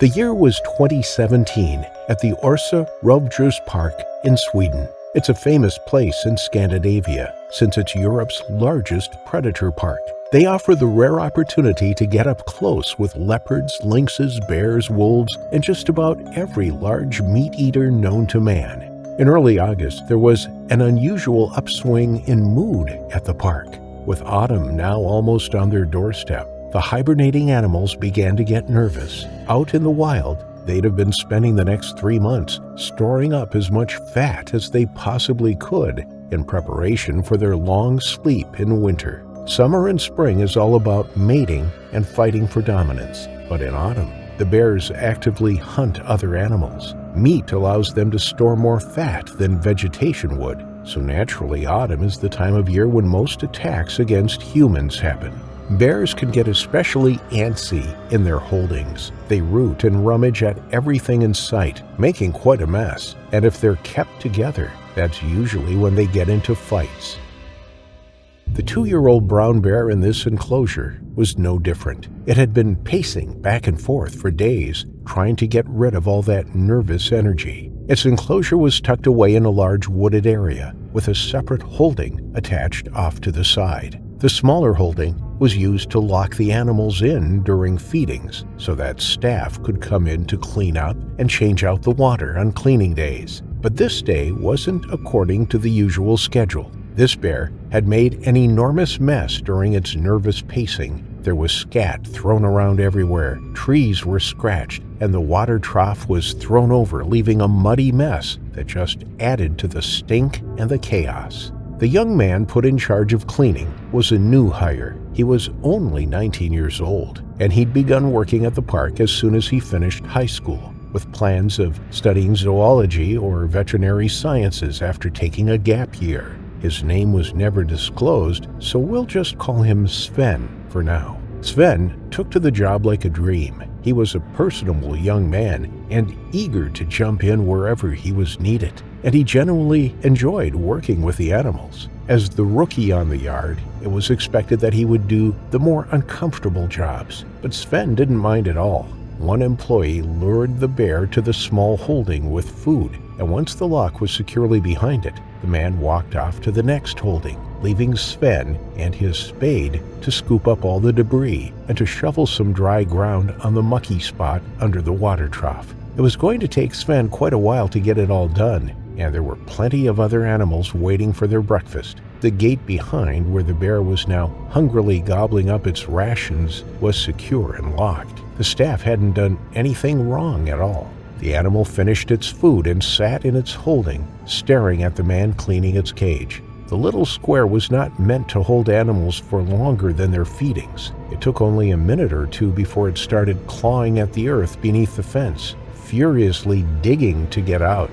The year was 2017 at the Orsa Rovdjurspark in Sweden. It's a famous place in Scandinavia since it's Europe's largest predator park. They offer the rare opportunity to get up close with leopards, lynxes, bears, wolves, and just about every large meat eater known to man. In early August, there was an unusual upswing in mood at the park. With autumn now almost on their doorstep, the hibernating animals began to get nervous. Out in the wild, they'd have been spending the next 3 months storing up as much fat as they possibly could in preparation for their long sleep in winter. Summer and spring is all about mating and fighting for dominance, but in autumn, the bears actively hunt other animals. Meat allows them to store more fat than vegetation would, so naturally autumn is the time of year when most attacks against humans happen. Bears can get especially antsy in their holdings. They root and rummage at everything in sight, making quite a mess, and if they're kept together, that's usually when they get into fights. The 2-year-old brown bear in this enclosure was no different. It had been pacing back and forth for days, trying to get rid of all that nervous energy. Its enclosure was tucked away in a large wooded area, with a separate holding attached off to the side. The smaller holding was used to lock the animals in during feedings, so that staff could come in to clean up and change out the water on cleaning days. But this day wasn't according to the usual schedule. This bear had made an enormous mess during its nervous pacing. There was scat thrown around everywhere, trees were scratched, and the water trough was thrown over, leaving a muddy mess that just added to the stink and the chaos. The young man put in charge of cleaning was a new hire. He was only 19 years old, and he'd begun working at the park as soon as he finished high school, with plans of studying zoology or veterinary sciences after taking a gap year. His name was never disclosed, so we'll just call him Sven for now. Sven took to the job like a dream. He was a personable young man and eager to jump in wherever he was needed, and he genuinely enjoyed working with the animals. As the rookie on the yard, it was expected that he would do the more uncomfortable jobs, but Sven didn't mind at all. One employee lured the bear to the small holding with food, and once the lock was securely behind it, the man walked off to the next holding, leaving Sven and his spade to scoop up all the debris and to shovel some dry ground on the mucky spot under the water trough. It was going to take Sven quite a while to get it all done, and there were plenty of other animals waiting for their breakfast. The gate behind, where the bear was now hungrily gobbling up its rations, was secure and locked. The staff hadn't done anything wrong at all. The animal finished its food and sat in its holding, staring at the man cleaning its cage. The little square was not meant to hold animals for longer than their feedings. It took only a minute or two before it started clawing at the earth beneath the fence, furiously digging to get out.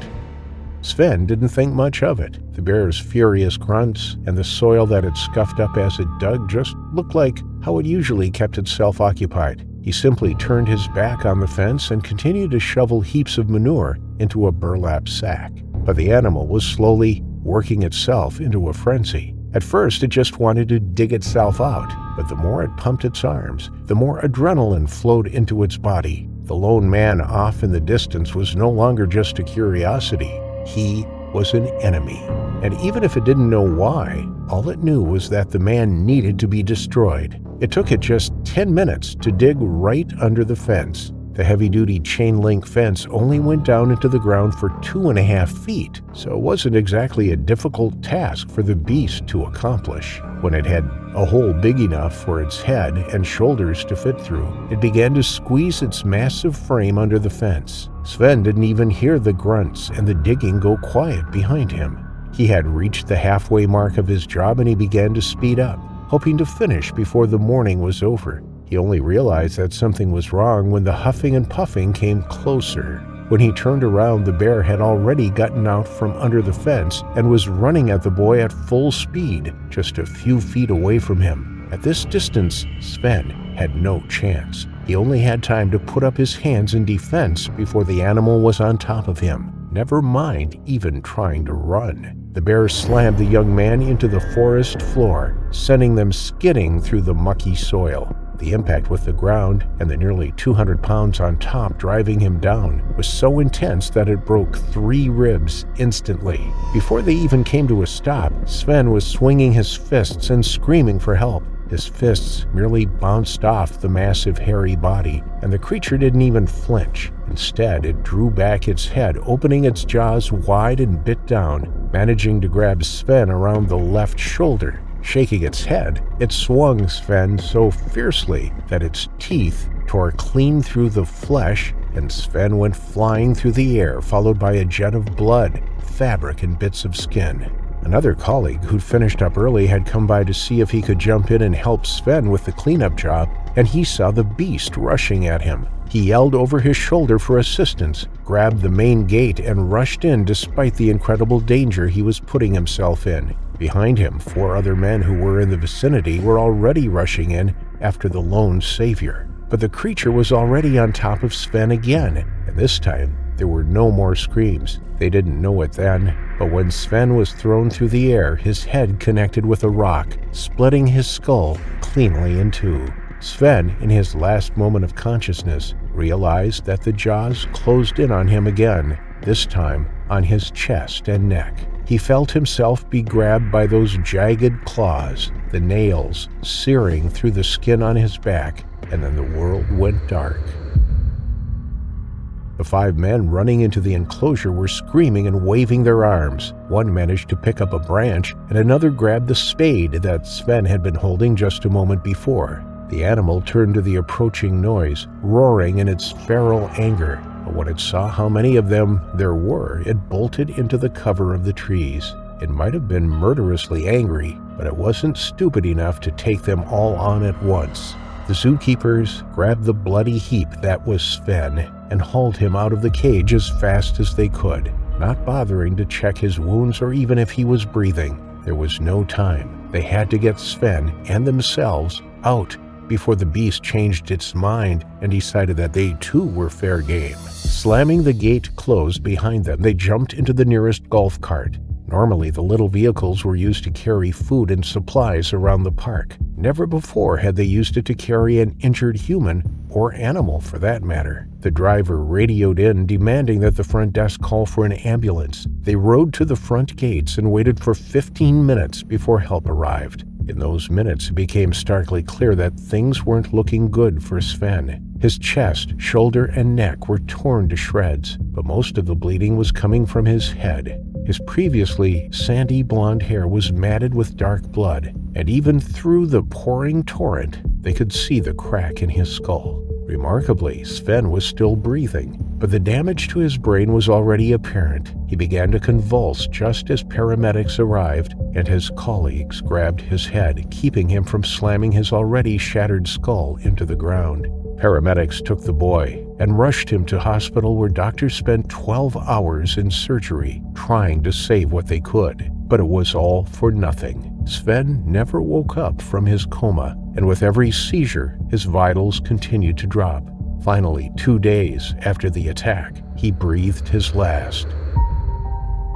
Sven didn't think much of it. The bear's furious grunts and the soil that it scuffed up as it dug just looked like how it usually kept itself occupied. He simply turned his back on the fence and continued to shovel heaps of manure into a burlap sack. But the animal was slowly working itself into a frenzy. At first, it just wanted to dig itself out, but the more it pumped its arms, the more adrenaline flowed into its body. The lone man off in the distance was no longer just a curiosity. He was an enemy. And even if it didn't know why, all it knew was that the man needed to be destroyed. It took it just 10 minutes to dig right under the fence. The heavy-duty chain-link fence only went down into the ground for 2.5 feet, so it wasn't exactly a difficult task for the beast to accomplish. When it had a hole big enough for its head and shoulders to fit through, it began to squeeze its massive frame under the fence. Sven didn't even hear the grunts and the digging go quiet behind him. He had reached the halfway mark of his job and he began to speed up, hoping to finish before the morning was over. He only realized that something was wrong when the huffing and puffing came closer. When he turned around, the bear had already gotten out from under the fence and was running at the boy at full speed, just a few feet away from him. At this distance, Sven had no chance. He only had time to put up his hands in defense before the animal was on top of him, never mind even trying to run. The bear slammed the young man into the forest floor, sending them skidding through the mucky soil. The impact with the ground and the nearly 200 pounds on top driving him down was so intense that it broke 3 ribs instantly. Before they even came to a stop, Sven was swinging his fists and screaming for help. His fists merely bounced off the massive hairy body, and the creature didn't even flinch. Instead, it drew back its head, opening its jaws wide and bit down, managing to grab Sven around the left shoulder. Shaking its head, it swung Sven so fiercely that its teeth tore clean through the flesh, and Sven went flying through the air, followed by a jet of blood, fabric, and bits of skin. Another colleague who'd finished up early had come by to see if he could jump in and help Sven with the cleanup job, and he saw the beast rushing at him. He yelled over his shoulder for assistance, grabbed the main gate, and rushed in despite the incredible danger he was putting himself in. Behind him, 4 other men who were in the vicinity were already rushing in after the lone savior. But the creature was already on top of Sven again, and this time there were no more screams. They didn't know it then, but when Sven was thrown through the air, his head connected with a rock, splitting his skull cleanly in two. Sven, in his last moment of consciousness, realized that the jaws closed in on him again, this time on his chest and neck. He felt himself be grabbed by those jagged claws, the nails searing through the skin on his back, and then the world went dark. The 5 men running into the enclosure were screaming and waving their arms. One managed to pick up a branch, and another grabbed the spade that Sven had been holding just a moment before. The animal turned to the approaching noise, roaring in its feral anger. But when it saw how many of them there were, it bolted into the cover of the trees. It might have been murderously angry, but it wasn't stupid enough to take them all on at once. The zookeepers grabbed the bloody heap that was Sven and hauled him out of the cage as fast as they could, not bothering to check his wounds or even if he was breathing. There was no time. They had to get Sven and themselves out before the beast changed its mind and decided that they too were fair game. Slamming the gate closed behind them, they jumped into the nearest golf cart. Normally, the little vehicles were used to carry food and supplies around the park. Never before had they used it to carry an injured human, or animal for that matter. The driver radioed in, demanding that the front desk call for an ambulance. They rode to the front gates and waited for 15 minutes before help arrived. In those minutes, it became starkly clear that things weren't looking good for Sven. His chest, shoulder, and neck were torn to shreds, but most of the bleeding was coming from his head. His previously sandy blonde hair was matted with dark blood, and even through the pouring torrent, they could see the crack in his skull. Remarkably, Sven was still breathing, but the damage to his brain was already apparent. He began to convulse just as paramedics arrived, and his colleagues grabbed his head, keeping him from slamming his already shattered skull into the ground. Paramedics took the boy and rushed him to hospital where doctors spent 12 hours in surgery trying to save what they could. But it was all for nothing. Sven never woke up from his coma, and with every seizure, his vitals continued to drop. Finally, 2 days after the attack, he breathed his last.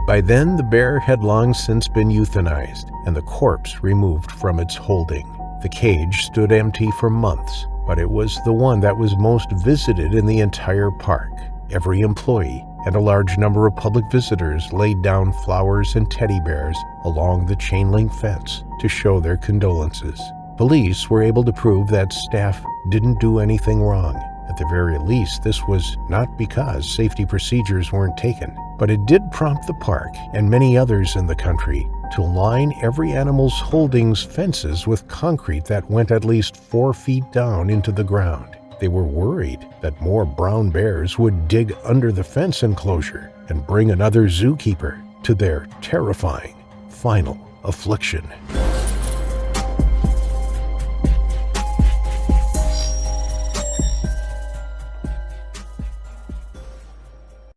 By then, the bear had long since been euthanized, and the corpse removed from its holding. The cage stood empty for months, but it was the one that was most visited in the entire park. Every employee and a large number of public visitors laid down flowers and teddy bears along the chain-link fence to show their condolences. Police were able to prove that staff didn't do anything wrong. At the very least, this was not because safety procedures weren't taken, but it did prompt the park and many others in the country to line every animal's holdings fences with concrete that went at least 4 feet down into the ground. They were worried that more brown bears would dig under the fence enclosure and bring another zookeeper to their terrifying final affliction.